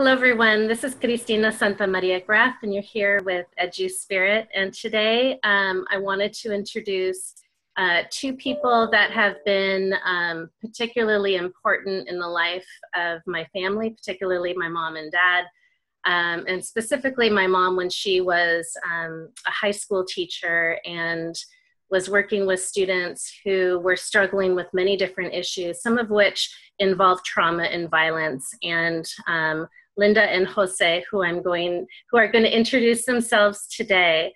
Hello, everyone. This is Cristina Santa Maria Graf, and you're here with Edu Spirit. And today I wanted to introduce two people that have been particularly important in the life of my family, particularly my mom and dad, and specifically my mom when she was a high school teacher and was working with students who were struggling with many different issues, some of which involve trauma and violence. And Linda and José, who are going to introduce themselves today,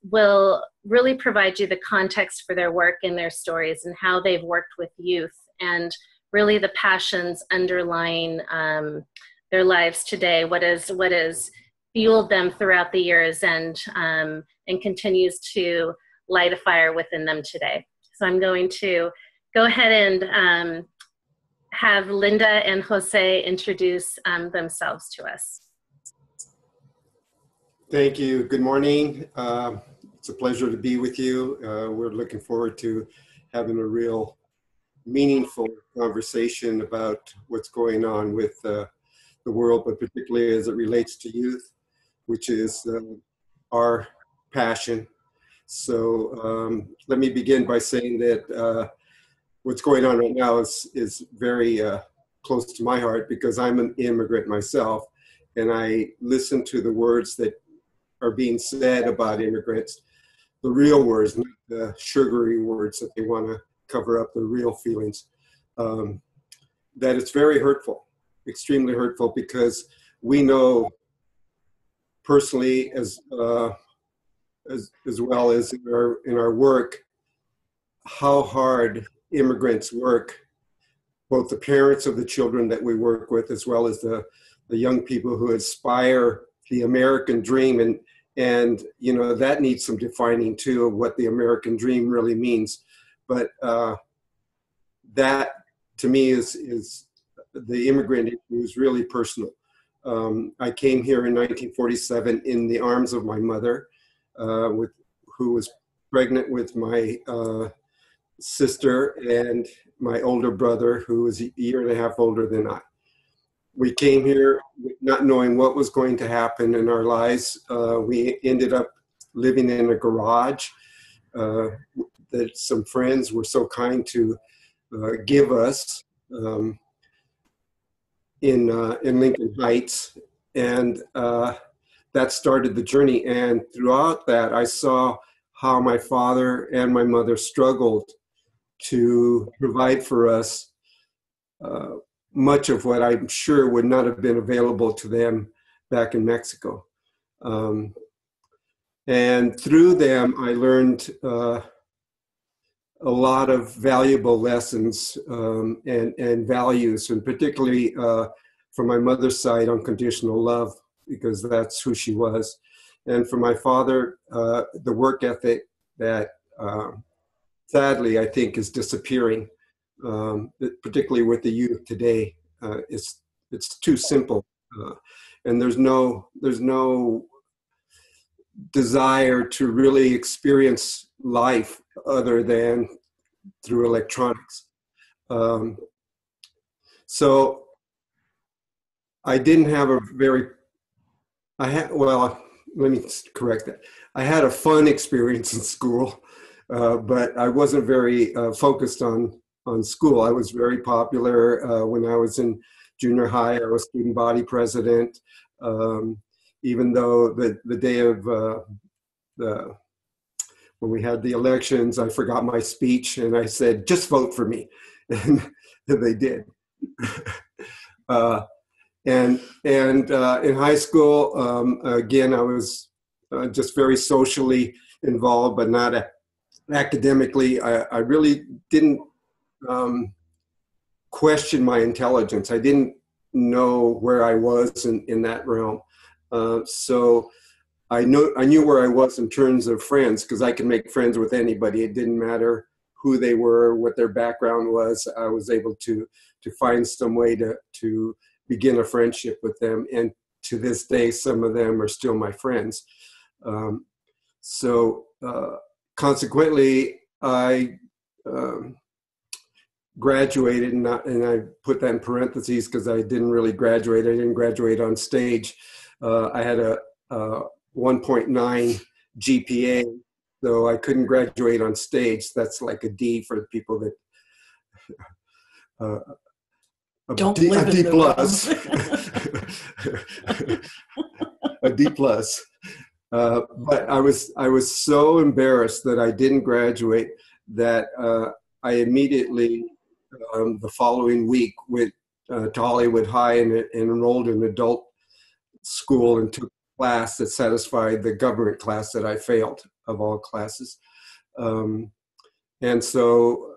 will really provide you the context for their work and their stories and how they've worked with youth and really the passions underlying their lives today, what has fueled them throughout the years and continues to light a fire within them today. So I'm going to go ahead and have Linda and José introduce themselves to us. Thank you. Good morning. It's a pleasure to be with you. We're looking forward to having a real meaningful conversation about what's going on with the world, but particularly as it relates to youth, which is our passion. So let me begin by saying that what's going on right now is very close to my heart because I'm an immigrant myself, and I listen to the words that are being said about immigrants, the real words, not the sugary words that they want to cover up the real feelings. That it's very hurtful, extremely hurtful, because we know personally as well as in our work how hard immigrants work, both the parents of the children that we work with, as well as the young people who aspire the American dream. And you know, that needs some defining too of what the American dream really means. But that to me is the immigrant issue is really personal. I came here in 1947 in the arms of my mother, who was pregnant with my sister and my older brother, who was a year and a half older than I. We came here not knowing what was going to happen in our lives. We ended up living in a garage that some friends were so kind to give us in Lincoln Heights, and that started the journey. And throughout that, I saw how my father and my mother struggled to provide for us much of what I'm sure would not have been available to them back in Mexico. And through them, I learned a lot of valuable lessons and values, and particularly from my mother's side, unconditional love, because that's who she was. And for my father, the work ethic that sadly I think is disappearing, particularly with the youth today. It's too simple, and there's no desire to really experience life other than through electronics. So I didn't have let me correct that. I had a fun experience in school, but I wasn't very focused on school. I was very popular when I was in junior high. I was student body president, even though the day of when we had the elections, I forgot my speech and I said, "Just vote for me," and they did. And in high school, again, I was just very socially involved, but not academically. I really didn't question my intelligence. I didn't know where I was in that realm. So I knew where I was in terms of friends, because I could make friends with anybody. It didn't matter who they were, what their background was. I was able to find some way to begin a friendship with them. And to this day, some of them are still my friends. Consequently, I graduated, and I put that in parentheses because I didn't really graduate. I didn't graduate on stage. I had a 1.9 GPA, so I couldn't graduate on stage. That's like a D for the people that don't live in D the plus, a D plus. But I was so embarrassed that I didn't graduate that I immediately the following week went to Hollywood High and enrolled in adult school and took a class that satisfied the government class that I failed of all classes. And so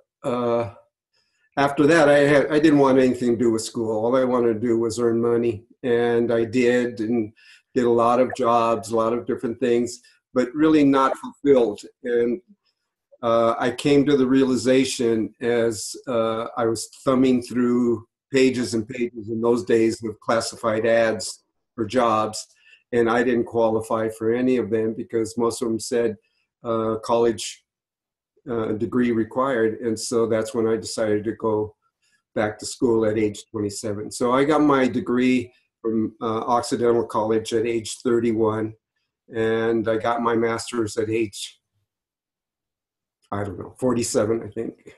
after that, I didn't want anything to do with school. All I wanted to do was earn money, and I did, and did a lot of jobs, a lot of different things, but really not fulfilled. And I came to the realization as I was thumbing through pages and pages in those days of classified ads for jobs, and I didn't qualify for any of them because most of them said college degree required. And so that's when I decided to go back to school at age 27. So I got my degree from Occidental College at age 31, and I got my master's at age, I don't know, 47, I think,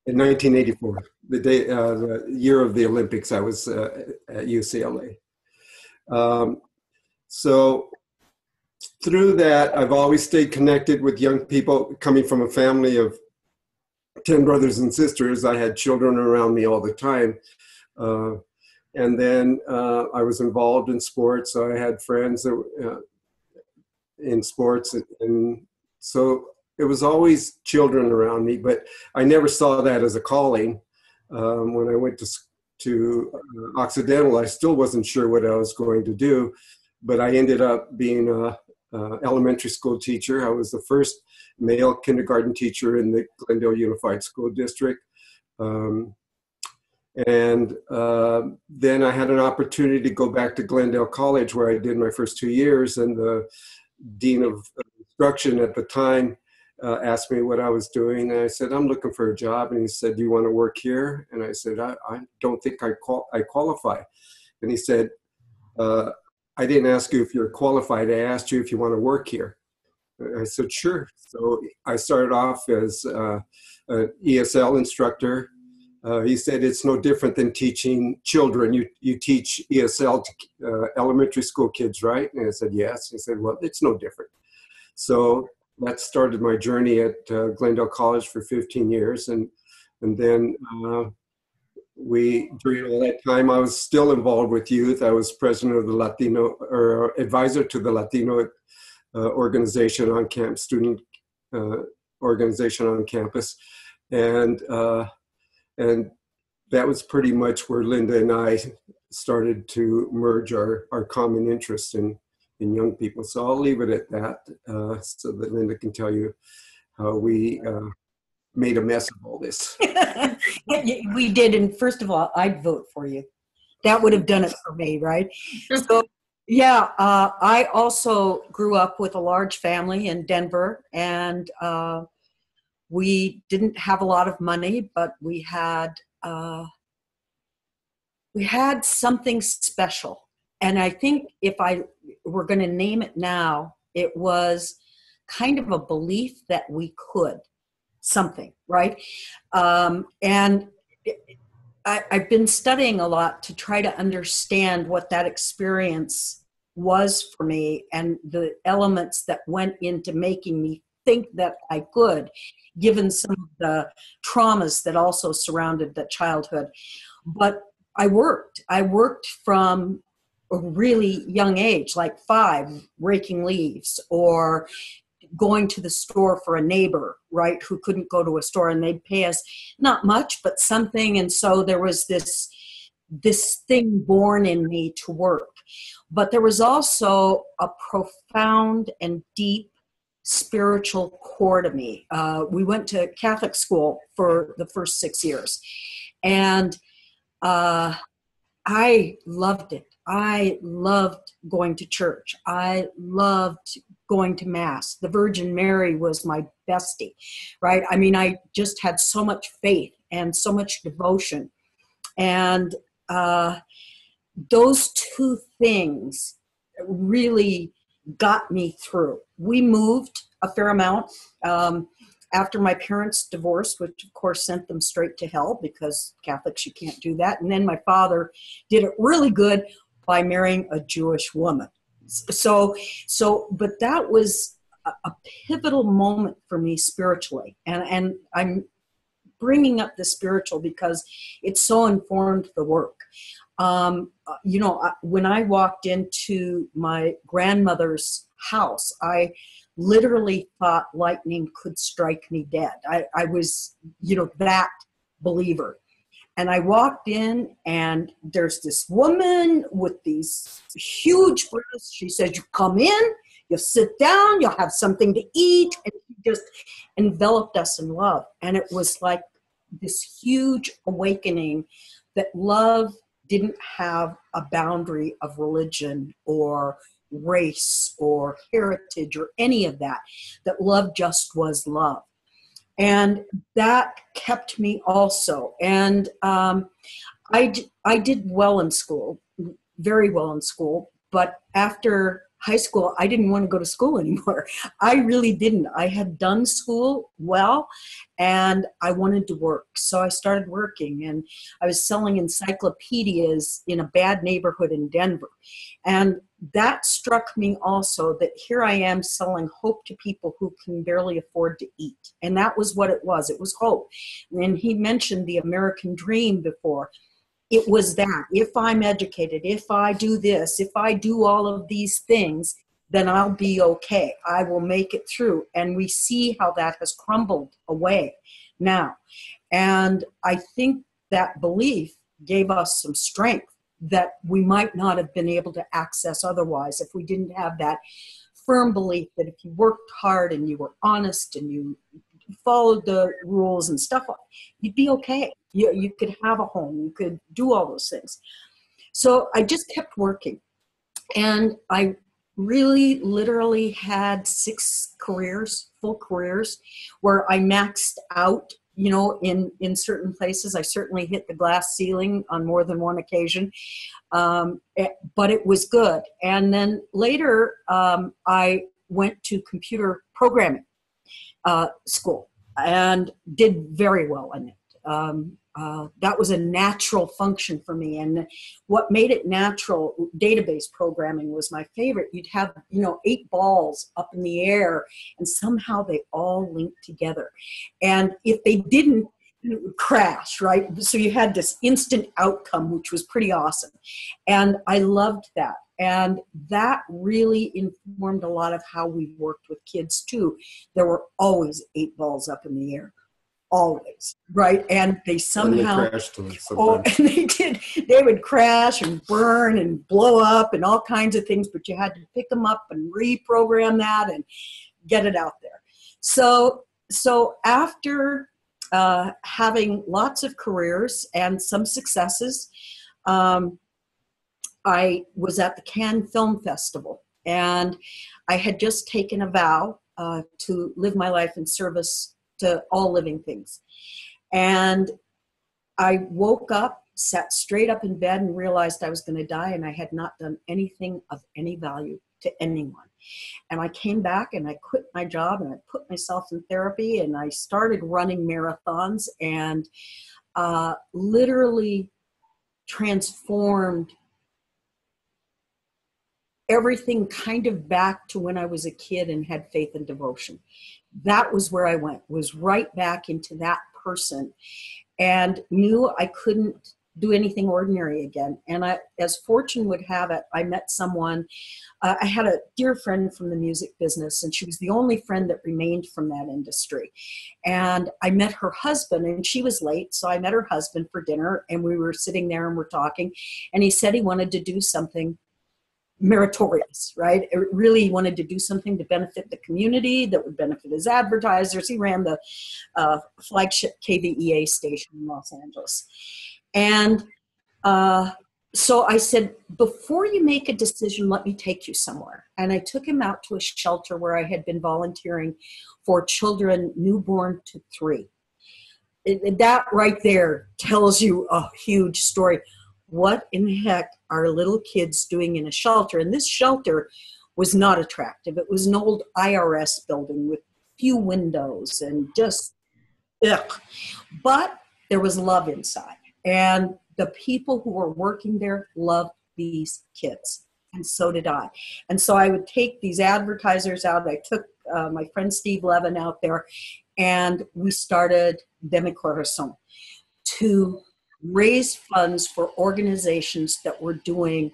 in 1984, the year of the Olympics. I was at UCLA. So through that, I've always stayed connected with young people. Coming from a family of 10 brothers and sisters, I had children around me all the time. And then I was involved in sports, so I had friends that were, in sports. And so it was always children around me, but I never saw that as a calling. When I went to Occidental, I still wasn't sure what I was going to do, but I ended up being a elementary school teacher. I was the first male kindergarten teacher in the Glendale Unified School District. And then I had an opportunity to go back to Glendale College, where I did my first 2 years, and the dean of instruction at the time asked me what I was doing, and I said, I'm looking for a job. And he said, do you want to work here? And I said, I don't think I qualify. And he said, I didn't ask you if you're qualified, I asked you if you want to work here. I said, sure. So I started off as an ESL instructor. He said, it's no different than teaching children. You teach ESL to elementary school kids, right? And I said, yes. He said, well, it's no different. So that started my journey at Glendale College for 15 years. And then during all that time, I was still involved with youth. I was president of the Latino, or advisor to the Latino organization on campus, student organization on campus. And that was pretty much where Linda and I started to merge our common interest in young people. So I'll leave it at that so that Linda can tell you how we made a mess of all this. We did, and first of all, I'd vote for you. That would have done it for me, right? So, yeah, I also grew up with a large family in Denver, and we didn't have a lot of money, but we had something special. And I think if I were going to name it now, it was kind of a belief that we could something, right? And I've been studying a lot to try to understand what that experience was for me and the elements that went into making me think that I could, given some of the traumas that also surrounded that childhood. But I worked from a really young age, like 5, raking leaves, or going to the store for a neighbor, right, who couldn't go to a store, and they'd pay us not much, but something. And so there was this thing born in me to work. But there was also a profound and deep spiritual core to me. We went to Catholic school for the first 6 years, and I loved it. I loved going to church. I loved going to Mass. The Virgin Mary was my bestie, right? I mean, I just had so much faith and so much devotion. And those two things really got me through. We moved a fair amount after my parents divorced, which of course sent them straight to hell because Catholics, you can't do that. And then my father did it really good by marrying a Jewish woman. But that was a pivotal moment for me spiritually. And I'm bringing up the spiritual because it so informed the work. When I walked into my grandmother's house, I literally thought lightning could strike me dead. I was, that believer. And I walked in, and there's this woman with these huge breasts. She says, you come in, you'll sit down, you'll have something to eat. And she just enveloped us in love. And it was like this huge awakening that love didn't have a boundary of religion or race or heritage or any of that, that love just was love. And that kept me also. And I did well in school, very well in school. But after high school, I didn't want to go to school anymore. I really didn't. I had done school well, and I wanted to work. So I started working, and I was selling encyclopedias in a bad neighborhood in Denver. And that struck me also, that here I am selling hope to people who can barely afford to eat. And that was what it was. It was hope. And he mentioned the American dream before. It was that if I'm educated, if I do this, if I do all of these things, then I'll be okay. I will make it through. And we see how that has crumbled away now. And I think that belief gave us some strength that we might not have been able to access otherwise if we didn't have that firm belief that if you worked hard and you were honest and you followed the rules and stuff, you'd be okay. You could have a home. You could do all those things. So I just kept working. And I really literally had 6 careers, full careers, where I maxed out, in certain places. I certainly hit the glass ceiling on more than one occasion. But it was good. And then later, I went to computer programming school and did very well in it. That was a natural function for me. And what made it natural, database programming was my favorite. You'd have, 8 balls up in the air, and somehow they all linked together. And if they didn't, it would crash, right? So you had this instant outcome, which was pretty awesome. And I loved that. And that really informed a lot of how we worked with kids too. There were always 8 balls up in the air. Always, right? And they somehow, and they crashed sometimes. And they did. They would crash and burn and blow up and all kinds of things, but you had to pick them up and reprogram that and get it out there. So after having lots of careers and some successes, I was at the Cannes Film Festival, and I had just taken a vow to live my life in service to all living things. And I woke up, sat straight up in bed, and realized I was going to die, and I had not done anything of any value to anyone. And I came back and I quit my job and I put myself in therapy, and I started running marathons, and literally transformed everything kind of back to when I was a kid and had faith and devotion. That was where I went, was right back into that person, and knew I couldn't do anything ordinary again. And as fortune would have it, I met someone. I had a dear friend from the music business, and she was the only friend that remained from that industry. And I met her husband, and she was late, so I met her husband for dinner, and we were sitting there and we're talking, and he said he wanted to do something meritorious, right? Really wanted to do something to benefit the community, that would benefit his advertisers. He ran the flagship KVEA station in Los Angeles. And so I said, before you make a decision, let me take you somewhere. And I took him out to a shelter where I had been volunteering for children newborn to 3. That right there tells you a huge story. What in the heck are little kids doing in a shelter? And this shelter was not attractive. It was an old IRS building with few windows and just, ugh. But there was love inside. And the people who were working there loved these kids, and so did I. And so I would take these advertisers out. I took my friend Steve Levin out there, and we started Demi Corazon to raise funds for organizations that were doing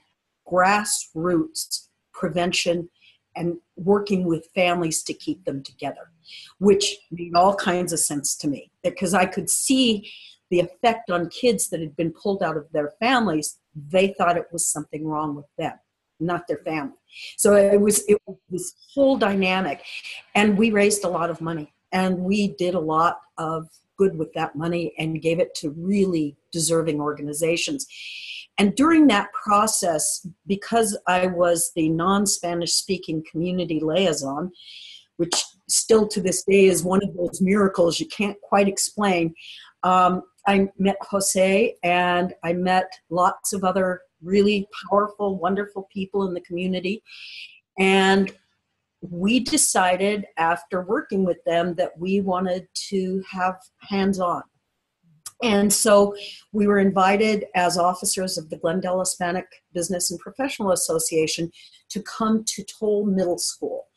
grassroots prevention and working with families to keep them together, which made all kinds of sense to me, because I could see the effect on kids that had been pulled out of their families. They thought it was something wrong with them, not their family. So it was this whole dynamic. And we raised a lot of money, and we did a lot of good with that money and gave it to really deserving organizations. And during that process, because I was the non-Spanish speaking community liaison, which still to this day is one of those miracles you can't quite explain, I met José, and I met lots of other really powerful, wonderful people in the community. And we decided, after working with them, that we wanted to have hands-on. And so we were invited as officers of the Glendale Hispanic Business and Professional Association to come to Toll Middle School.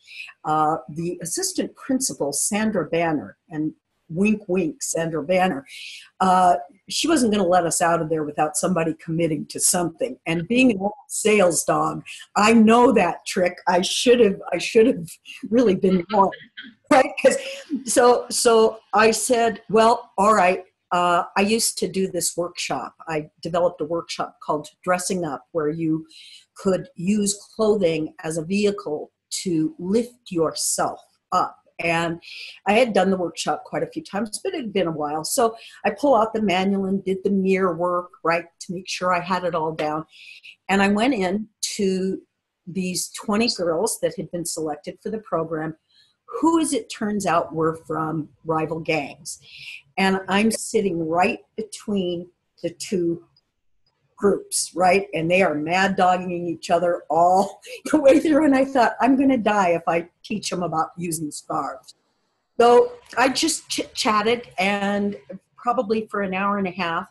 The assistant principal, Sandra Banner, and wink, wink, Sandra Banner, she wasn't going to let us out of there without somebody committing to something. And being an old sales dog, I know that trick. I should have really been one, right? So I said, well, all right. I used to do this workshop. I developed a workshop called Dressing Up, where you could use clothing as a vehicle to lift yourself up. And I had done the workshop quite a few times, but it had been a while. So I pulled out the manual and did the mirror work, right, to make sure I had it all down. And I went in to these 20 girls that had been selected for the program, who, as it turns out, were from rival gangs. And I'm sitting right between the two groups, right? And they are mad dogging each other all the way through. And I thought, I'm going to die if I teach them about using scarves. So I just chit-chatted, and probably for an hour and a half.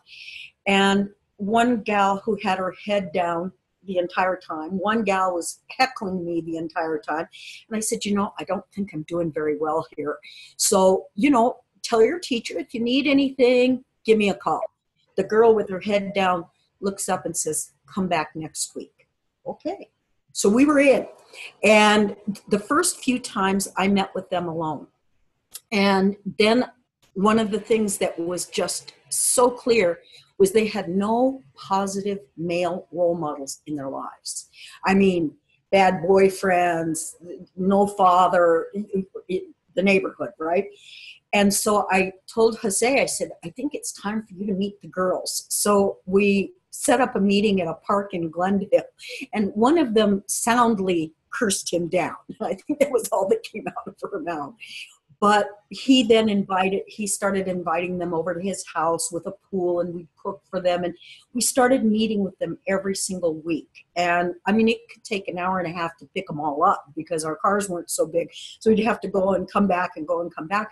And one gal who had her head down the entire time, one gal was heckling me the entire time. And I said, I don't think I'm doing very well here. So, tell your teacher, if you need anything, give me a call. The girl with her head down looks up and says, come back next week. Okay. So we were in. And the first few times I met with them alone. And then one of the things that was just so clear was they had no positive male role models in their lives. I mean, bad boyfriends, no father, the neighborhood, right? And so I told José, I said, I think it's time for you to meet the girls. So we set up a meeting at a park in Glendale, and one of them soundly cursed him down. I think that was all that came out of her mouth. But he then started inviting them over to his house with a pool, and we cooked for them, and we started meeting with them every single week. And I mean, it could take an hour and a half to pick them all up because our cars weren't so big. So we'd have to go and come back and go and come back.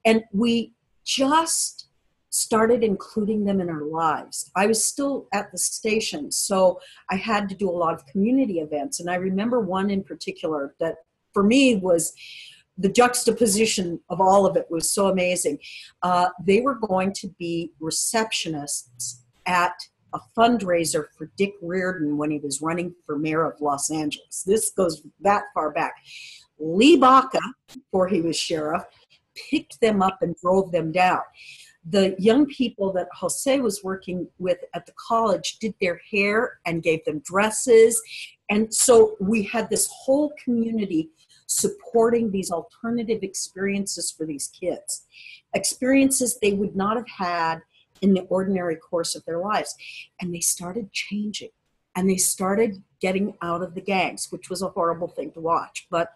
And we just started including them in our lives. I was still at the station, so I had to do a lot of community events. And I remember one in particular that for me was the juxtaposition of all of it was so amazing. They were going to be receptionists at a fundraiser for Dick Reardon when he was running for mayor of Los Angeles. This goes that far back. Lee Baca, before he was sheriff, picked them up and drove them down. The young people that José was working with at the college did their hair and gave them dresses. And so we had this whole community supporting these alternative experiences for these kids, experiences they would not have had in the ordinary course of their lives. And they started changing, and they started getting out of the gangs, which was a horrible thing to watch, but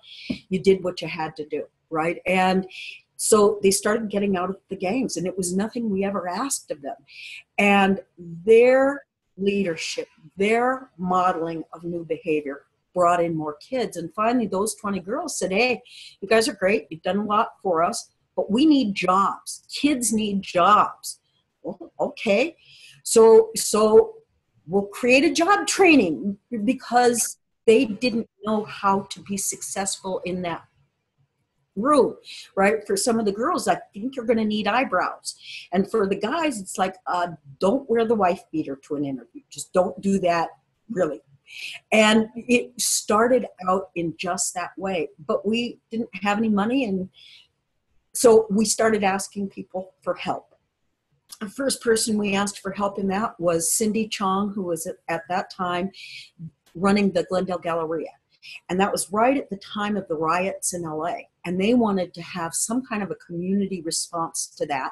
you did what you had to do, right? And so they started getting out of the gangs, and it was nothing we ever asked of them. And their leadership, their modeling of new behavior brought in more kids. And finally, those 20 girls said, hey, you guys are great. You've done a lot for us, but we need jobs. Kids need jobs. Well, okay. So we'll create a job training, because they didn't know how to be successful in that room, right? For some of the girls, I think you're going to need eyebrows. And for the guys, it's like, don't wear the wife beater to an interview. Just don't do that, really. And it started out in just that way. But we didn't have any money, and so we started asking people for help. The first person we asked for help in that was Cindy Chong, who was at that time running the Glendale Galleria. And that was right at the time of the riots in LA. And they wanted to have some kind of a community response to that,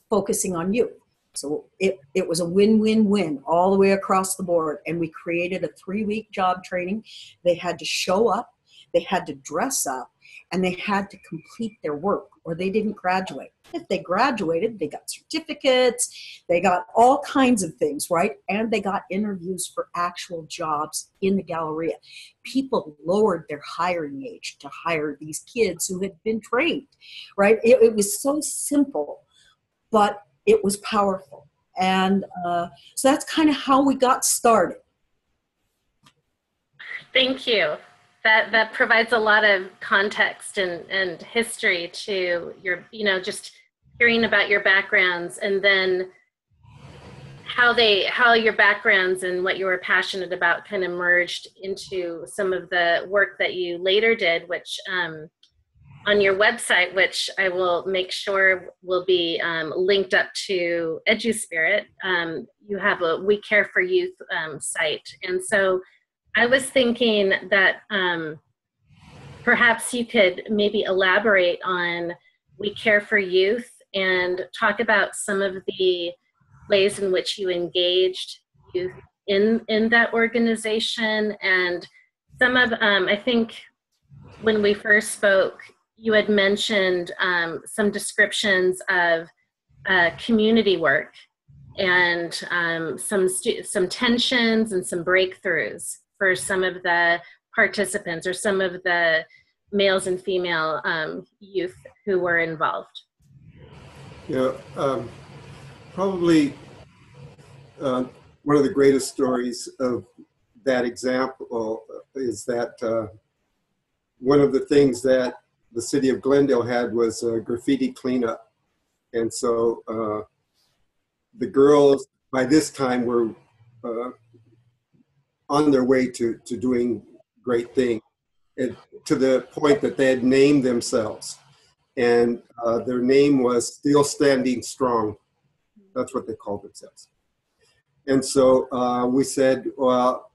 focusing on youth. So it was a win-win-win all the way across the board. And we created a 3-week job training. They had to show up, they had to dress up, and they had to complete their work, or they didn't graduate. If they graduated, they got certificates, they got all kinds of things, right? And they got interviews for actual jobs in the Galleria. People lowered their hiring age to hire these kids who had been trained, right? It was so simple, but it was powerful. And so that's kind of how we got started. Thank you. That provides a lot of context and history to your, just hearing about your backgrounds, and then how your backgrounds and what you were passionate about kind of merged into some of the work that you later did, which on your website, which I will make sure will be linked up to EduSpirit, you have a We Care for Youth site. And so I was thinking that perhaps you could maybe elaborate on We Care for Youth and talk about some of the ways in which you engaged youth in that organization. And some of, I think when we first spoke, you had mentioned some descriptions of community work and some tensions and some breakthroughs for some of the participants, or some of the males and female youth who were involved. Yeah, probably one of the greatest stories of that example is that one of the things that the city of Glendale had was a graffiti cleanup. And so the girls by this time were on their way to doing great things, to the point that they had named themselves. And their name was Still Standing Strong. That's what they called themselves. And so we said, well,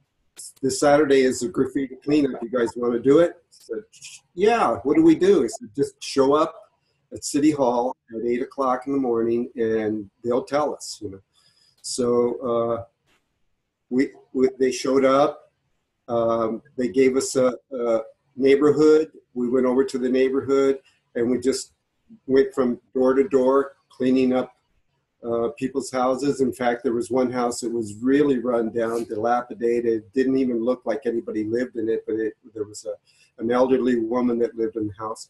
this Saturday is a graffiti cleanup. You guys want to do it? I said, yeah, what do we do? He said, just show up at City Hall at 8 o'clock in the morning and they'll tell us, So they showed up. They gave us a neighborhood. We went over to the neighborhood and we just went from door to door cleaning up people's houses. In fact, there was one house that was really run down, dilapidated, didn't even look like anybody lived in it, but there was an elderly woman that lived in the house.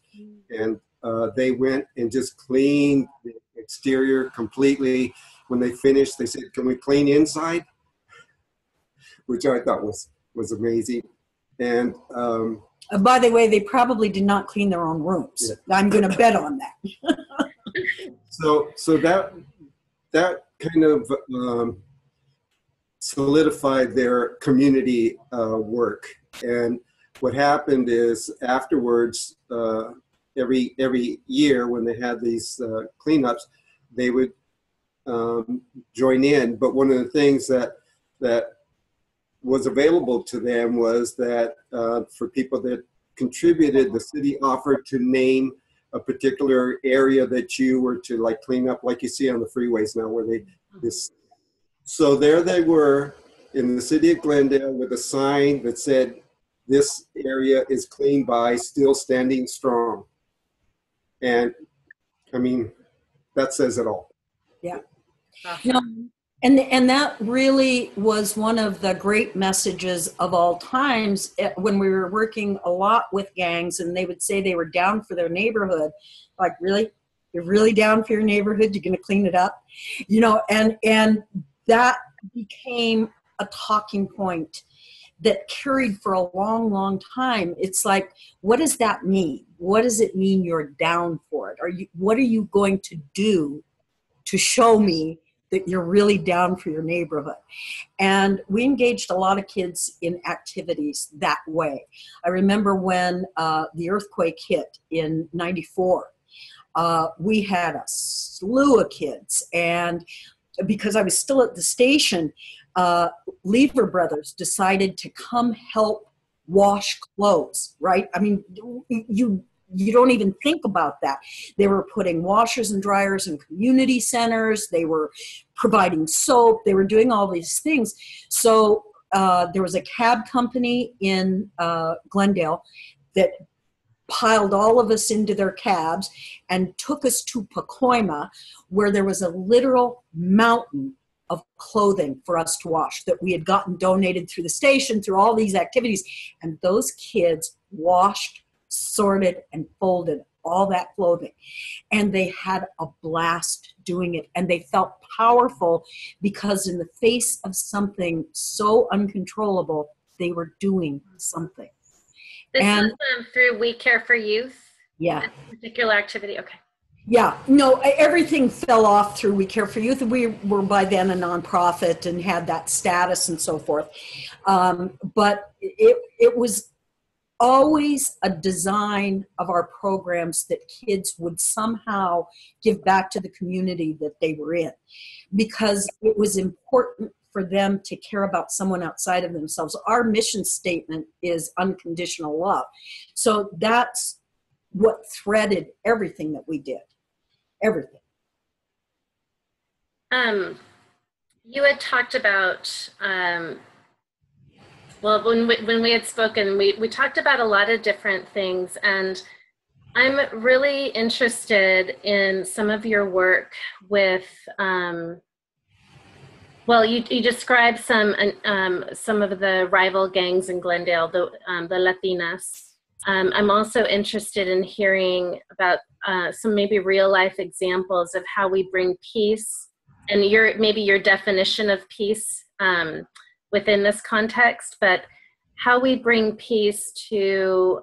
And they went and just cleaned the exterior completely. When they finished, they said, can we clean inside? Which I thought was amazing. And by the way, they probably did not clean their own rooms. Yeah. I'm going to bet on that. So that kind of solidified their community work. And what happened is afterwards, every year when they had these cleanups, they would join in. But one of the things that was available to them was that for people that contributed, the city offered to name a particular area that you were to like clean up, like you see on the freeways now, where they this. So there they were in the city of Glendale with a sign that said, "This area is clean by still standing strong." And I mean, that says it all. Yeah. You know, and that really was one of the great messages of all times when we were working a lot with gangs, and they would say they were down for their neighborhood. Like, really? You're really down for your neighborhood? You're going to clean it up? You know, and that became a talking point that carried for a long, long time. It's like, what does that mean? What does it mean you're down for it? What are you going to do to show me that you're really down for your neighborhood? And we engaged a lot of kids in activities that way. I remember when the earthquake hit in '94, we had a slew of kids, and because I was still at the station, Lever Brothers decided to come help wash clothes, right? I mean, you don't even think about that. They were putting washers and dryers in community centers. They were providing soap. They were doing all these things. So there was a cab company in Glendale that piled all of us into their cabs and took us to Pacoima, where there was a literal mountain of clothing for us to wash that we had gotten donated through the station, through all these activities. And those kids washed, sorted, and folded all that clothing. And they had a blast doing it. And they felt powerful because in the face of something so uncontrollable, they were doing something. This was through We Care for Youth? Yeah. This particular activity, okay. Yeah, no, everything fell off through We Care for Youth. We were by then a nonprofit and had that status and so forth. But it was always a design of our programs that kids would somehow give back to the community that they were in, because it was important for them to care about someone outside of themselves. Our mission statement is unconditional love. So that's what threaded everything that we did. Everything. You had talked about, well, when we had spoken, we talked about a lot of different things, and I'm really interested in some of your work with, well, you described some of the rival gangs in Glendale, the Latinas. I'm also interested in hearing about some maybe real life examples of how we bring peace, and maybe your definition of peace within this context, but how we bring peace to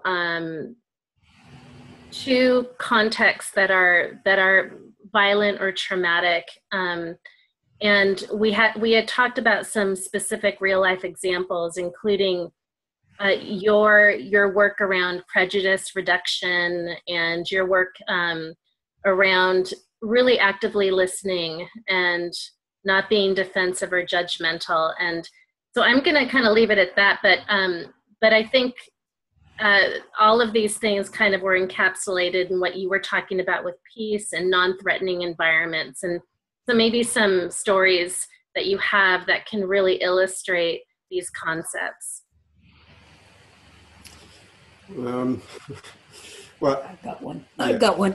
contexts that are violent or traumatic. And we had talked about some specific real life examples, including your work around prejudice reduction and your work around really actively listening and not being defensive or judgmental. And so I'm going to kind of leave it at that. But I think all of these things kind of were encapsulated in what you were talking about with peace and non-threatening environments. And so maybe some stories that you have that can really illustrate these concepts. Well, I've got one. Yeah. I've got one.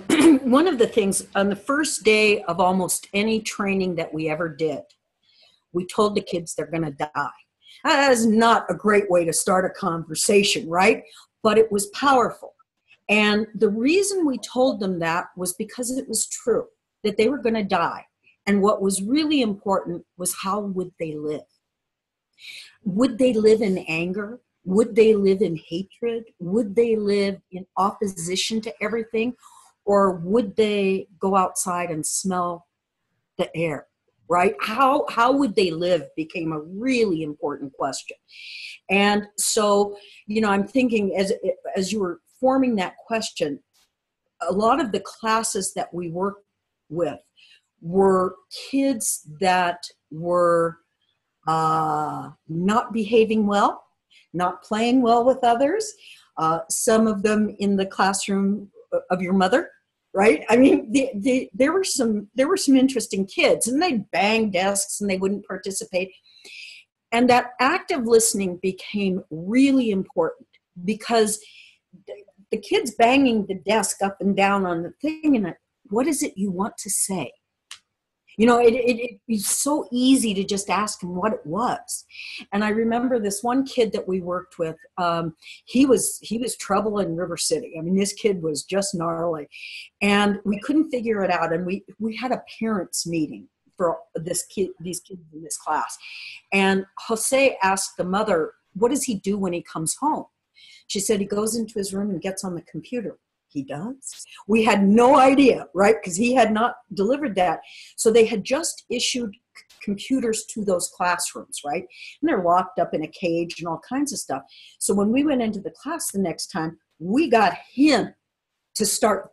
One of the things on the first day of almost any training that we ever did, we told the kids they're going to die. That is not a great way to start a conversation, right? But it was powerful. And the reason we told them that was because it was true, that they were going to die. And what was really important was, how would they live? Would they live in anger? Would they live in hatred? Would they live in opposition to everything? Or would they go outside and smell the air, right? How would they live became a really important question. And so, I'm thinking as you were forming that question, a lot of the classes that we worked with were kids that were not behaving well, not playing well with others, some of them in the classroom of your mother, right? I mean, there were some interesting kids, and they'd bang desks and they wouldn't participate. And that active listening became really important because the kids banging the desk up and down on the thing, and what is it you want to say? You know, it's so easy to just ask him what it was. And I remember this one kid that we worked with, he was trouble in River City. I mean, this kid was just gnarly. And we couldn't figure it out. And we had a parents meeting for these kids in this class. And José asked the mother, what does he do when he comes home? She said he goes into his room and gets on the computer. He does? We had no idea, right? Because he had not delivered that. So they had just issued computers to those classrooms, right? And they're locked up in a cage and all kinds of stuff. So when we went into the class the next time, we got him to start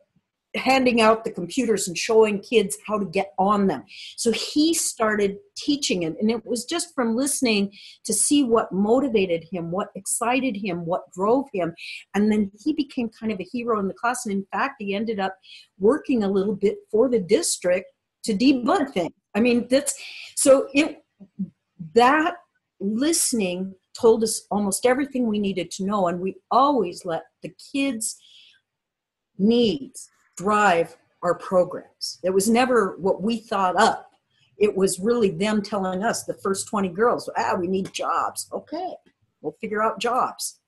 handing out the computers and showing kids how to get on them. So he started teaching it, and it was just from listening to see what motivated him, what excited him, what drove him, and then he became kind of a hero in the class. And in fact, he ended up working a little bit for the district to debug things. I mean, that listening told us almost everything we needed to know, and we always let the kids' needs drive our programs. It was never what we thought up. It was really them telling us, the first 20 girls, we need jobs. Okay, we'll figure out jobs.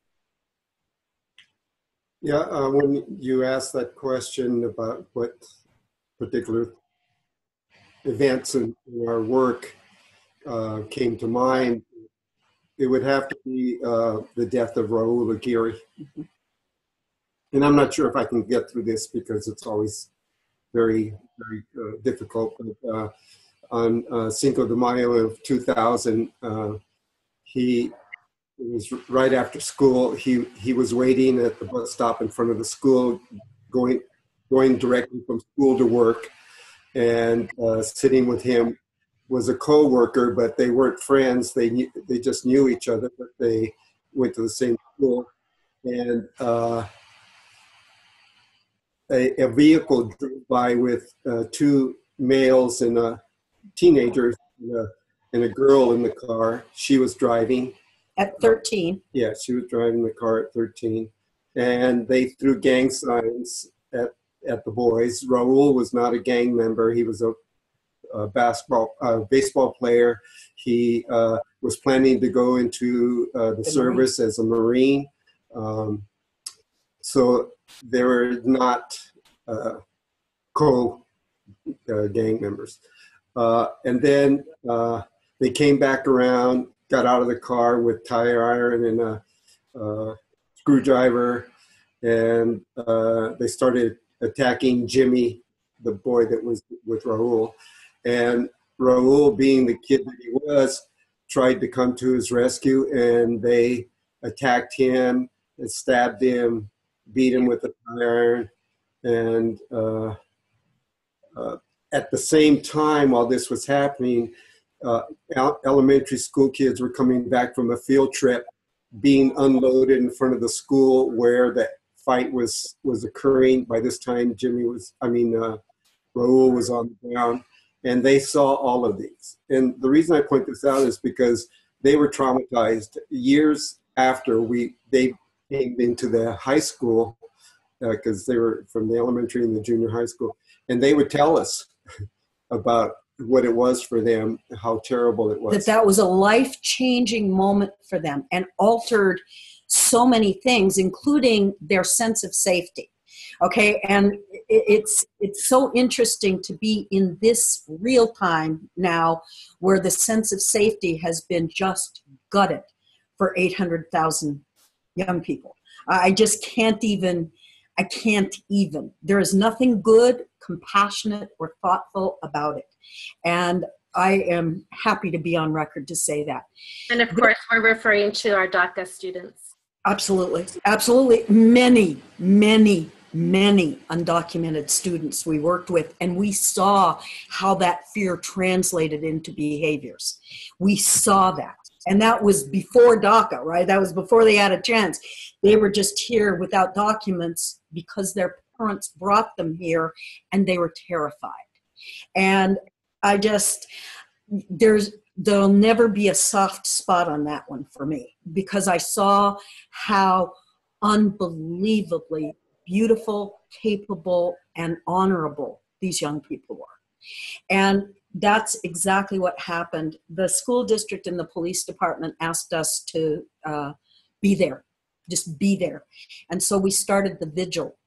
Yeah, when you asked that question about what particular events in our work came to mind, it would have to be the death of Raul Aguirre. Mm-hmm. And I'm not sure if I can get through this because it's always very, very difficult. But on Cinco de Mayo of 2000, it was right after school. He was waiting at the bus stop in front of the school, going directly from school to work, and sitting with him was a co-worker, but they weren't friends. They just knew each other, but they went to the same school, and a vehicle drove by with two males and a teenager and a girl in the car. She was driving. At 13. Yeah, she was driving the car at 13. And they threw gang signs at the boys. Raul was not a gang member. He was a baseball player. He was planning to go into the service as a Marine. So they were not gang members. And then they came back around, got out of the car with tire iron and a screwdriver, and they started attacking Jimmy, the boy that was with Raul. And Raul, being the kid that he was, tried to come to his rescue, and they attacked him and stabbed him, beat him with a tire iron. And at the same time, while this was happening, elementary school kids were coming back from a field trip, being unloaded in front of the school where the fight was occurring. By this time, Raul was on the ground, and they saw all of these. And the reason I point this out is because they were traumatized. Years after they came into the high school, because they were from the elementary and the junior high school, and they would tell us about what it was for them, how terrible it was. That was a life-changing moment for them and altered so many things, including their sense of safety. Okay, and it's so interesting to be in this real time now where the sense of safety has been just gutted for 800,000 young people. I can't even. There is nothing good, compassionate, or thoughtful about it. And I am happy to be on record to say that. And of course, we're referring to our DACA students. Absolutely. Absolutely. Many, many, many undocumented students we worked with, and we saw how that fear translated into behaviors. We saw that. And that was before DACA, right? That was before they had a chance. They were just here without documents because their parents brought them here, and they were terrified. And there'll never be a soft spot on that one for me, because I saw how unbelievably beautiful, capable, and honorable these young people were. And that's exactly what happened. The school district and the police department asked us to be there, just be there. And so we started the vigil.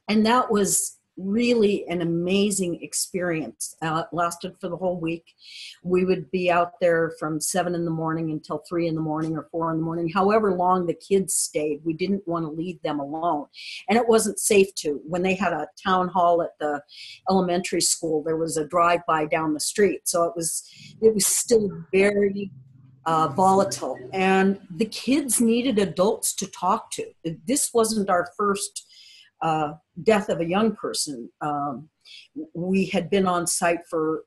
And that was really an amazing experience. It lasted for the whole week. We would be out there from 7 in the morning until 3 in the morning or 4 in the morning, however long the kids stayed. We didn't want to leave them alone. And it wasn't safe to. When they had a town hall at the elementary school, there was a drive-by down the street. So it was still very volatile. And the kids needed adults to talk to. This wasn't our first death of a young person. We had been on site for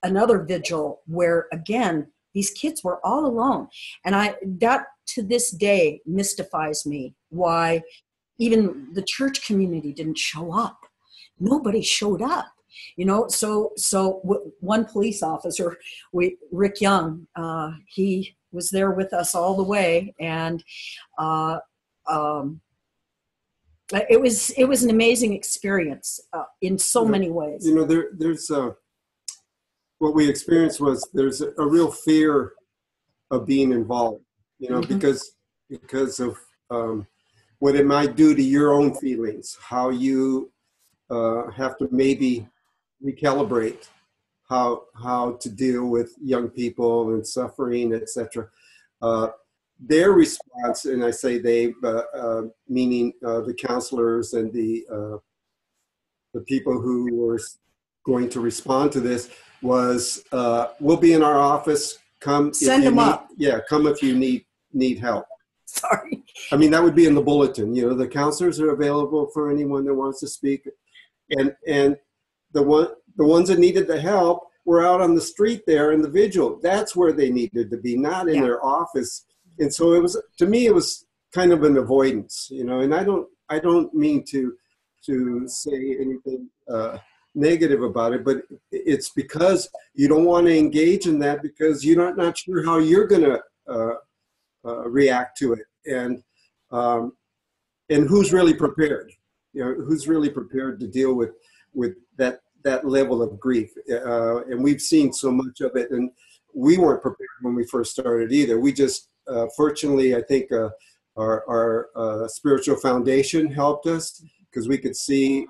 another vigil where, again, these kids were all alone. And that to this day mystifies me, why even the church community didn't show up. Nobody showed up, so one police officer, Ric Young, he was there with us all the way. And it was an amazing experience in so many ways. There's what we experienced was there's a real fear of being involved, because of what it might do to your own feelings, how you have to maybe recalibrate how to deal with young people and suffering, etc. Their response, and I say they, meaning the counselors and the people who were going to respond to this, was, we'll be in our office. Come. Send them up. Yeah, come if you need help. Sorry. I mean, that would be in the bulletin. The counselors are available for anyone that wants to speak, and the ones that needed the help were out on the street there in the vigil. That's where they needed to be, not in their office. And so to me, it was kind of an avoidance, and I don't mean to say anything negative about it, but it's because you don't want to engage in that because you're not sure how you're going to react to it, and who's really prepared, who's really prepared to deal with that level of grief, and we've seen so much of it, and we weren't prepared when we first started either. We just fortunately, I think our spiritual foundation helped us, because we could see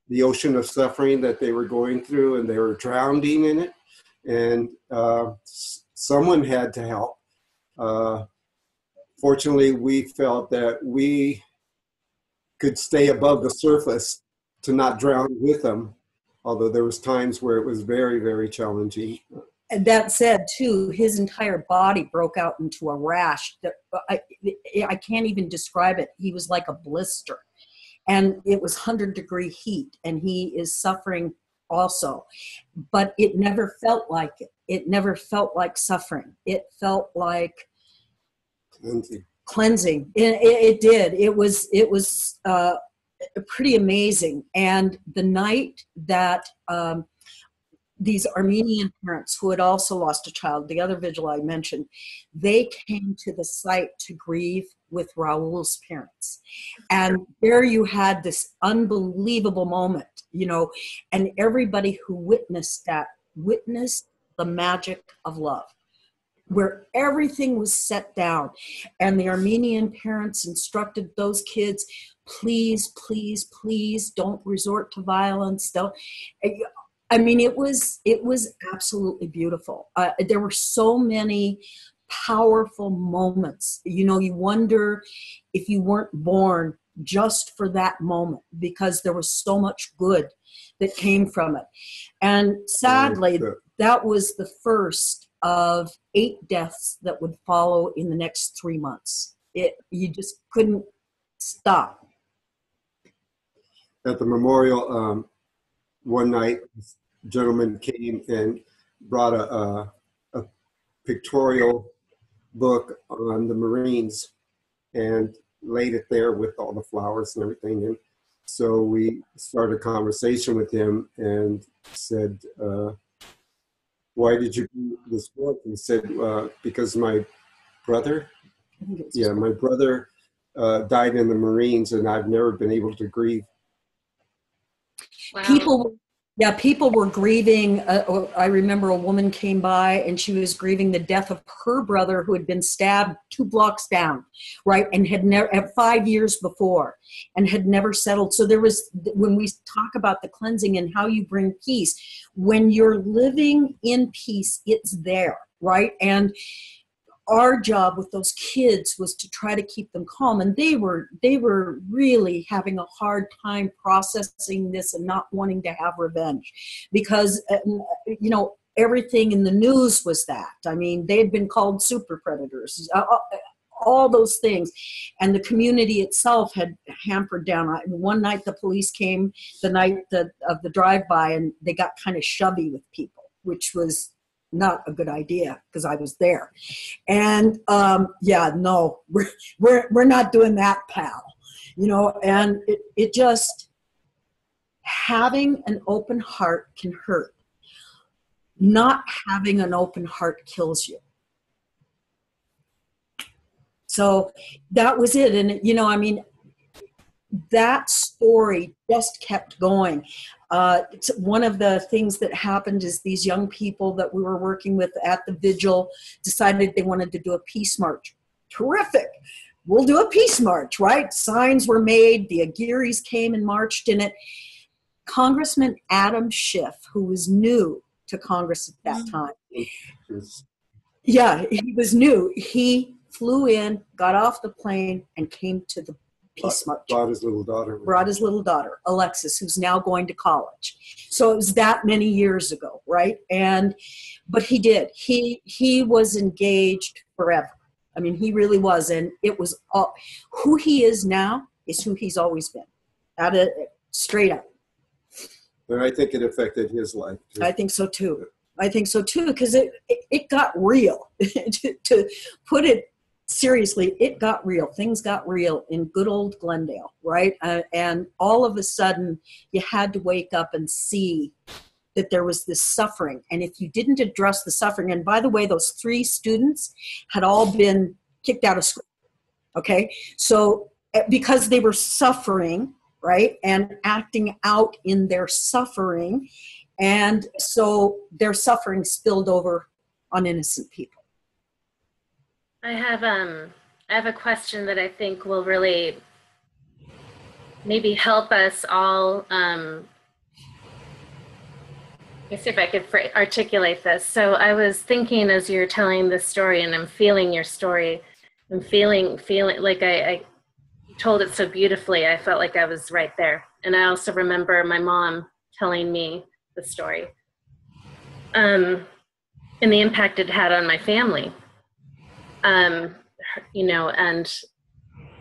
the ocean of suffering that they were going through, and they were drowning in it, and someone had to help. Fortunately, we felt that we could stay above the surface to not drown with them, although there was times where it was very, very challenging. And that said, too, his entire body broke out into a rash that I can't even describe it. He was like a blister, and it was 100-degree heat, and he is suffering also. But it never felt like it. It never felt like suffering. It felt like cleansing. It did. It was pretty amazing. And the night that these Armenian parents who had also lost a child, the other vigil I mentioned, they came to the site to grieve with Raul's parents. And there you had this unbelievable moment, and everybody who witnessed that witnessed the magic of love, where everything was set down. And the Armenian parents instructed those kids, please, please, please don't resort to violence. I mean, it was absolutely beautiful. There were so many powerful moments. You wonder if you weren't born just for that moment, because there was so much good that came from it. And sadly, that was the first of 8 deaths that would follow in the next 3 months. You just couldn't stop. At the memorial, one night, this gentleman came and brought a pictorial book on the Marines and laid it there with all the flowers and everything. So we started a conversation with him and said, why did you do this book? And he said, because my brother, my brother died in the Marines, and I've never been able to grieve. Wow. People were grieving. I remember a woman came by and she was grieving the death of her brother who had been stabbed 2 blocks down, right? And had never, 5 years before, and had never settled. So there was, when we talk about the cleansing and how you bring peace, when you're living in peace, it's there, right? And our job with those kids was to try to keep them calm, and they were really having a hard time processing this and not wanting to have revenge, because everything in the news was that. I mean, they had been called super predators, all those things, and the community itself had hampered down. One night the police came, the night of the drive-by, and they got kind of shovey with people, which was not a good idea because I was there. And no, we're not doing that, pal. And it just, having an open heart can hurt. Not having an open heart kills you. So that was it. And that story just kept going. One of the things that happened is these young people that we were working with at the Vigil decided they wanted to do a peace march. Terrific. We'll do a peace march, right? Signs were made. The Aguirres came and marched in it. Congressman Adam Schiff, who was new to Congress at that time. Yeah, he was new. He flew in, got off the plane, and came to the peace march. Brought his little daughter. Brought his little daughter, Alexis, who's now going to college. So it was that many years ago, right? But he did. He was engaged forever. I mean, he really was. And it was who he is now is who he's always been. Straight up. And I think it affected his life too. I think so too. Because it got real. To put it seriously, it got real. Things got real in good old Glendale, right? And all of a sudden, you had to wake up and see that there was this suffering. And if you didn't address the suffering, and by the way, those 3 students had all been kicked out of school, okay? So because they were suffering, right, and acting out in their suffering, and so their suffering spilled over on innocent people. I have a question that I think will really maybe help us all. Let's see if I could articulate this. So I was thinking as you're telling this story, and I'm feeling your story. I'm feeling like I told it so beautifully. I felt like I was right there. And I also remember my mom telling me the story, and the impact it had on my family. And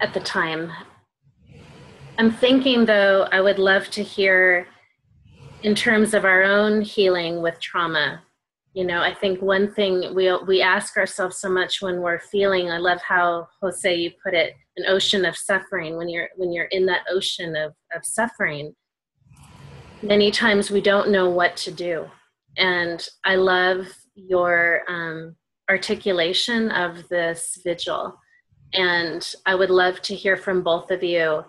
at the time, I'm thinking though, I would love to hear in terms of our own healing with trauma. I think one thing we ask ourselves so much when we're feeling, I love how Jose, you put it, an ocean of suffering. When you're in that ocean of suffering, many times we don't know what to do. And I love your articulation of this vigil. And I would love to hear from both of you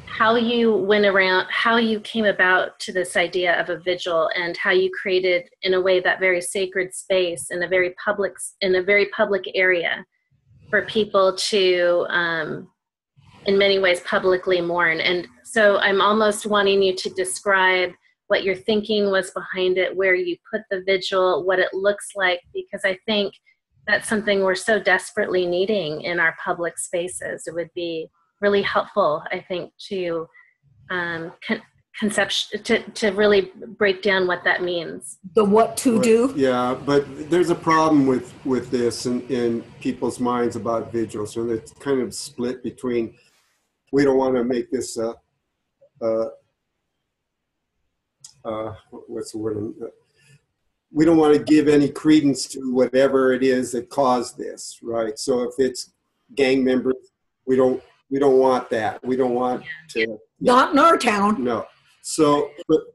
how you went around, how you came about to this idea of a vigil, and how you created, in a way, that very sacred space in a very public area for people to, in many ways, publicly mourn. And so I'm almost wanting you to describe what your thinking was behind it, where you put the vigil, what it looks like, because I think that's something we're so desperately needing in our public spaces. It would be really helpful, I think, to to really break down what that means. The what to do? Yeah, but there's a problem with this in people's minds about vigils, and it's kind of split between, we don't want to make this what's the word? We don't want to give any credence to whatever it is that caused this, right? So if it's gang members, we don't want that. We don't want to Not in our town. No. So,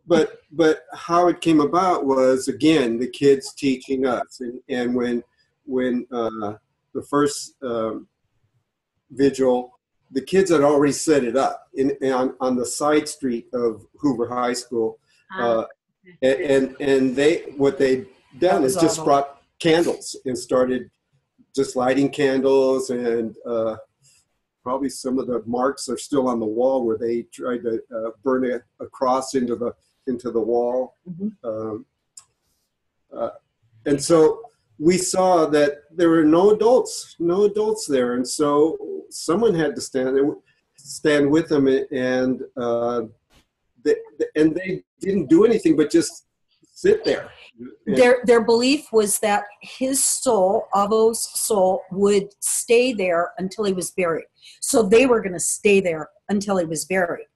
but how it came about was, again, the kids teaching us. And when the first vigil, the kids had already set it up on the side street of Hoover High School. And what they'd done is just brought candles and started just lighting candles, and probably some of the marks are still on the wall where they tried to burn a cross into the wall. Mm-hmm. And so we saw that there were no adults there, and so someone had to stand with them, and they didn't do anything but just sit there. Their belief was that his soul, Avo's soul, would stay there until he was buried. So they were going to stay there until he was buried.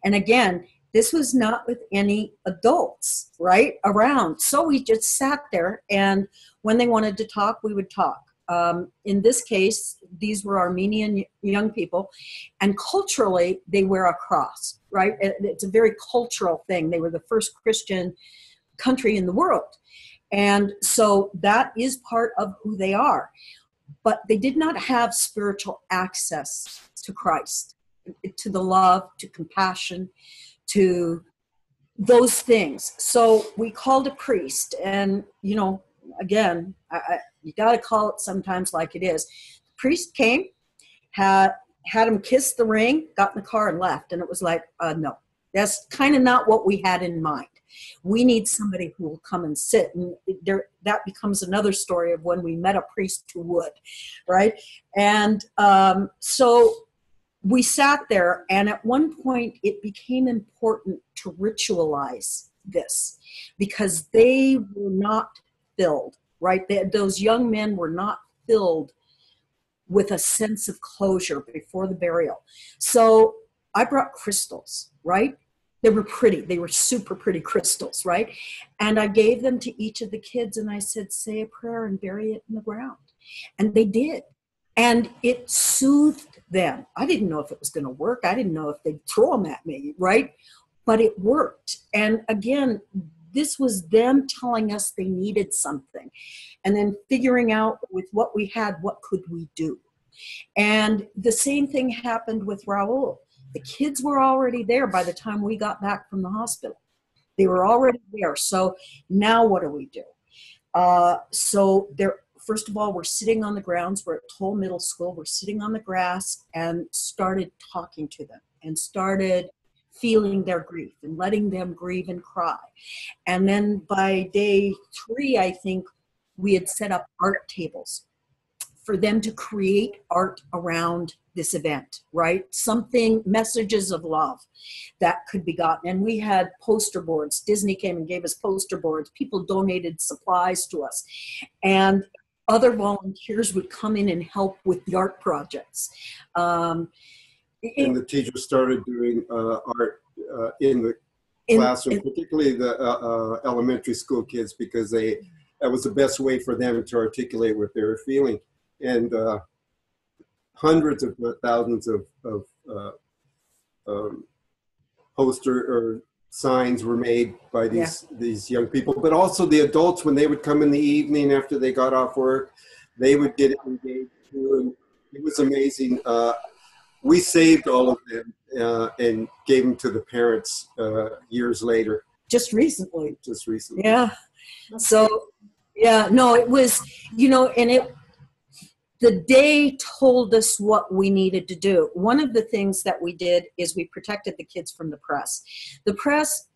And again, this was not with any adults, right, around. So we just sat there, and when they wanted to talk, we would talk. In this case, these were Armenian young people, and culturally, they wear a cross, right? It's a very cultural thing. They were the first Christian country in the world. And so that is part of who they are. But they did not have spiritual access to Christ, to the love, to compassion, to those things. So we called a priest, and, again, you got to call it sometimes like it is. The priest came, had him kiss the ring, got in the car and left. And it was like, no, that's kind of not what we had in mind. We need somebody who will come and sit. And that becomes another story of when we met a priest who would, right? And so we sat there, and at one point it became important to ritualize this because they were not filled, right? Those young men were not filled with a sense of closure before the burial. So I brought crystals, right? They were pretty. They were super pretty crystals, right? And I gave them to each of the kids, and I said, say a prayer and bury it in the ground. And they did. And it soothed them. I didn't know if it was going to work. I didn't know if they'd throw them at me, right? But it worked. And again, this was them telling us they needed something. And then figuring out with what we had, what could we do? And the same thing happened with Raul. The kids were already there by the time we got back from the hospital. They were already there. So now what do we do? So they're, first of all, we're sitting on the grounds. We're at Toll Middle School. We're sitting on the grass and started talking to them and started feeling their grief and letting them grieve and cry. And then by day 3, I think, we had set up art tables for them to create art around this event, right? Something, messages of love that could be gotten. And we had poster boards. Disney came and gave us poster boards. People donated supplies to us. And other volunteers would come in and help with the art projects. And the teachers started doing art in the classroom, particularly the elementary school kids, because that was the best way for them to articulate what they were feeling. And hundreds of thousands of poster or signs were made by these young people, but also the adults, when they would come in the evening after they got off work, they would get engaged too, and it was amazing. We saved all of them and gave them to the parents years later. Just recently. Yeah. So, yeah, no, it was, and the day told us what we needed to do. One of the things that we did is we protected the kids from the press. The press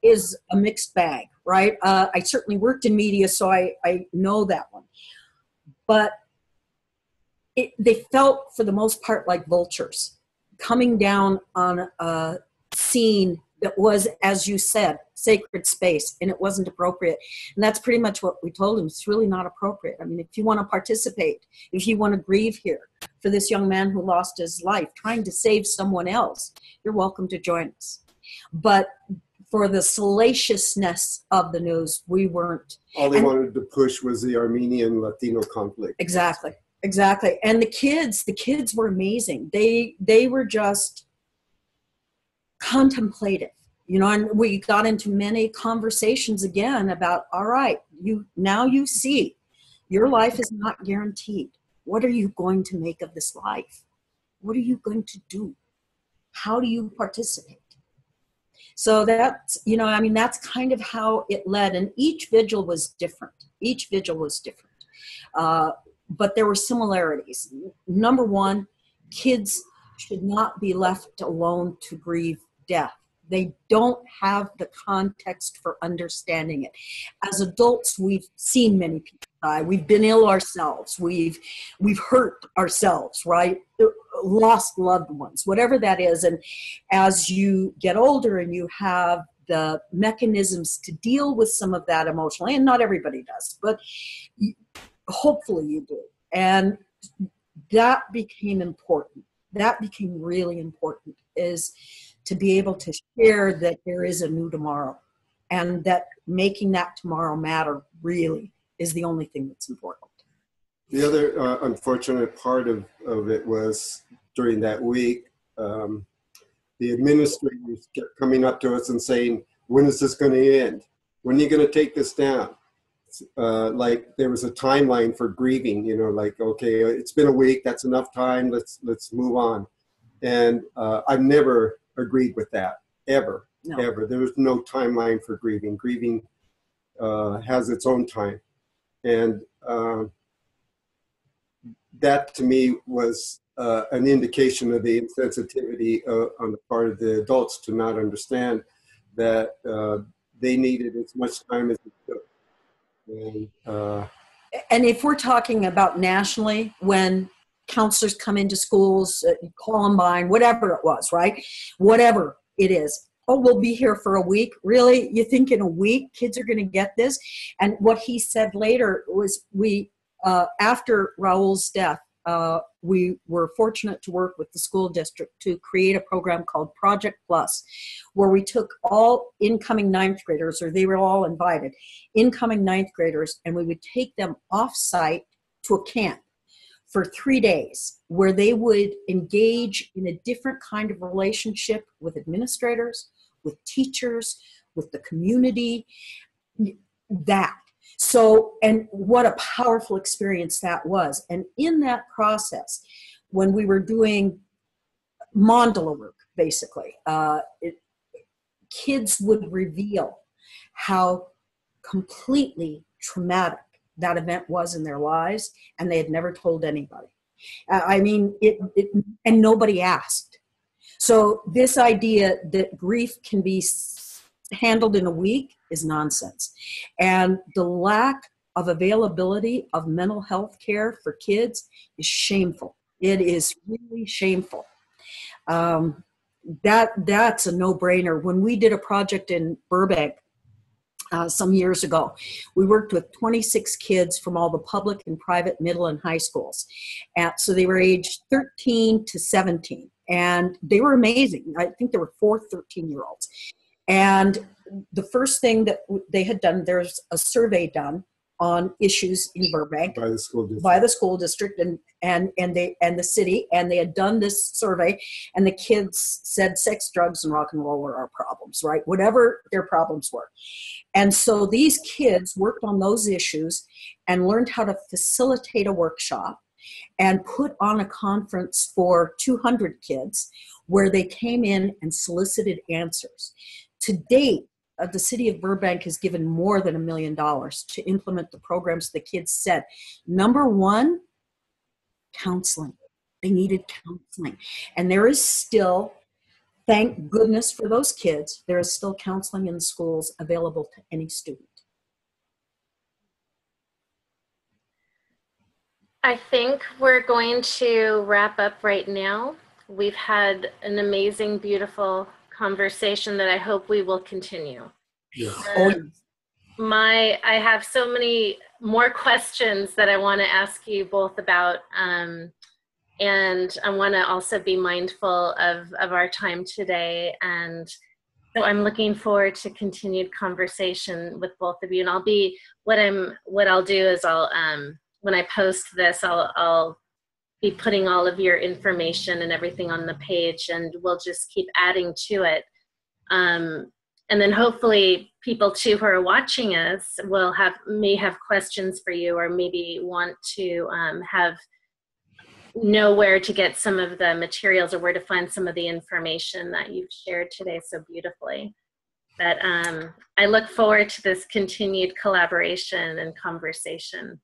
is a mixed bag, right? I certainly worked in media, so I know that one. But they felt, for the most part, like vultures coming down on a scene that was, as you said, sacred space, and it wasn't appropriate. And that's pretty much what we told him. It's really not appropriate. I mean, if you want to participate, if you want to grieve here for this young man who lost his life trying to save someone else, you're welcome to join us. But for the salaciousness of the news, we weren't. All they wanted to push was the Armenian-Latino conflict. Exactly. And the kids were amazing. They were just contemplative, you know, and we got into many conversations again about, all right, you see your life is not guaranteed. What are you going to make of this life? What are you going to do? How do you participate? So that's, you know, I mean, that's kind of how it led. And each vigil was different. But there were similarities. Number one, kids should not be left alone to grieve death. They don't have the context for understanding it. As adults, we've seen many people die. We've been ill ourselves. We've hurt ourselves, right? Lost loved ones, whatever that is. And as you get older and you have the mechanisms to deal with some of that emotionally, and not everybody does, but hopefully you do. And that became important. That became really important, is to be able to share that there is a new tomorrow, and that making that tomorrow matter really is the only thing that's important. The other unfortunate part of it was during that week, the administrators kept coming up to us and saying, when is this going to end? When are you going to take this down? Like there was a timeline for grieving, you know, like, okay, it's been a week, that's enough time, let's move on. And I've never agreed with that, ever. There was no timeline for grieving. Grieving has its own time. And that to me was an indication of the insensitivity on the part of the adults to not understand that they needed as much time as they took. And if we're talking about nationally, when counselors come into schools, Columbine, whatever it was, right? Whatever it is. Oh, we'll be here for a week. Really? You think in a week kids are going to get this? And what he said later was after Raul's death, we were fortunate to work with the school district to create a program called Project Plus, where we took all incoming ninth graders, or they were all invited, incoming ninth graders, and we would take them off-site to a camp for 3 days, where they would engage in a different kind of relationship with administrators, with teachers, with the community, that. So, and what a powerful experience that was. And in that process, when we were doing mandala work, basically, kids would reveal how completely traumatic that event was in their lives, and they had never told anybody. I mean, and nobody asked. So this idea that grief can be handled in a week is nonsense. And the lack of availability of mental health care for kids is shameful. It is really shameful. That's a no-brainer. When we did a project in Burbank some years ago, we worked with 26 kids from all the public and private middle and high schools. And so they were aged 13 to 17. And they were amazing. I think there were 4 13-year-olds. And the first thing that they had done, there's a survey done on issues in Burbank by the school district, and the city, and they had done this survey, and the kids said sex, drugs, and rock and roll were our problems, right? Whatever their problems were. And so these kids worked on those issues and learned how to facilitate a workshop and put on a conference for 200 kids where they came in and solicited answers. To date, the city of Burbank has given more than $1 million to implement the programs the kids said. Number one, counseling. They needed counseling. And there is still, thank goodness for those kids, there is still counseling in the schools available to any student. I think we're going to wrap up right now. We've had an amazing, beautiful conversation that I hope we will continue. Yeah. I have so many more questions that I want to ask you both about, and I want to also be mindful of our time today. And so I'm looking forward to continued conversation with both of you. And what I'll do is when I post this, I'll be putting all of your information and everything on the page, and we'll just keep adding to it And then hopefully people too who are watching us may have questions for you, or maybe want to know where to get some of the materials or where to find some of the information that you've shared today so beautifully. But I look forward to this continued collaboration and conversation.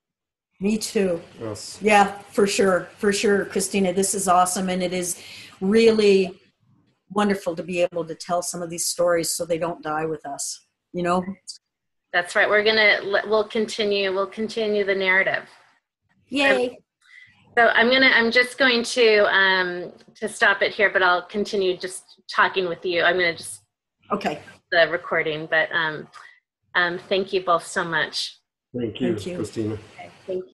Me too. Yes. Yeah, for sure, Christina. This is awesome, and it is really wonderful to be able to tell some of these stories so they don't die with us. You know. That's right. We'll continue the narrative. Yay. So I'm just going to stop it here, but I'll continue just talking with you. I'm going to just the recording, but thank you both so much. Thank you, Christina. Okay, thank you.